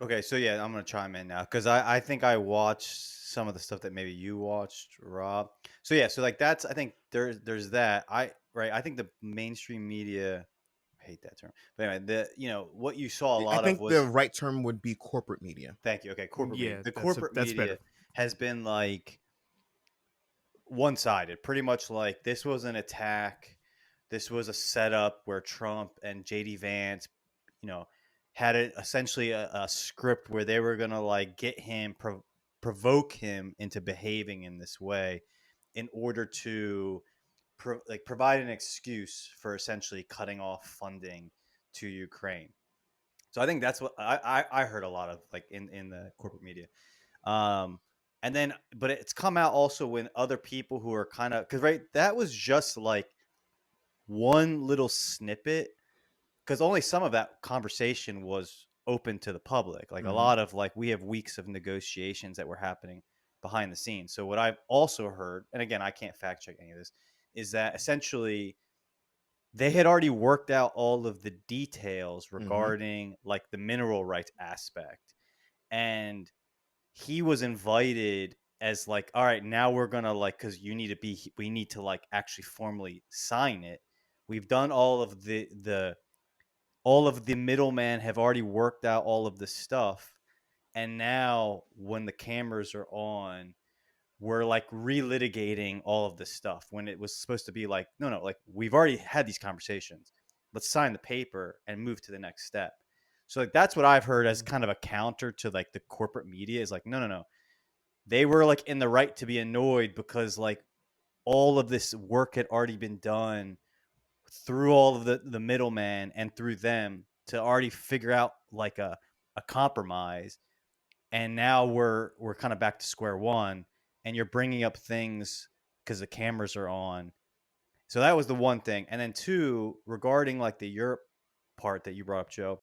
Okay, so yeah, I'm gonna chime in now because I think I watched some of the stuff that maybe you watched, Rob. So yeah, so like that's I think there's that. I think the mainstream media, I hate that term, but anyway, what you saw a I lot of think the was, right term would be corporate media. thank you. Okay, corporate media. Yeah, The that's corporate that's better. media has been like one sided, pretty much like this was an attack. This was a setup where Trump and JD Vance, you know, had essentially a script where they were gonna like get him, provoke him into behaving in this way, in order to provide an excuse for essentially cutting off funding to Ukraine. So I think that's what I heard a lot of like in the corporate media. Um, and then, but it's come out also when other people who are kind of, because right, that was just like one little snippet, because only some of that conversation was open to the public. Like a Hmm. lot of like we have weeks of negotiations that were happening behind the scenes. So what I've also heard, and again, I can't fact check any of this, is that essentially they had already worked out all of the details Hmm. regarding like the mineral rights aspect, and he was invited as like, all right, now we're gonna like, because we need to like actually formally sign it. We've done all of the middlemen have already worked out all of the stuff, and now when the cameras are on, we're like relitigating all of this stuff when it was supposed to be like, no, like we've already had these conversations. Let's sign the paper and move to the next step. So like that's what I've heard as kind of a counter to like the corporate media is like, no. They were like in the right to be annoyed because like all of this work had already been done through all of the middleman and through them to already figure out like a compromise, and now we're kind of back to square one, and you're bringing up things because the cameras are on. So that was the one thing. And then two, regarding like the Europe part that you brought up, Joe,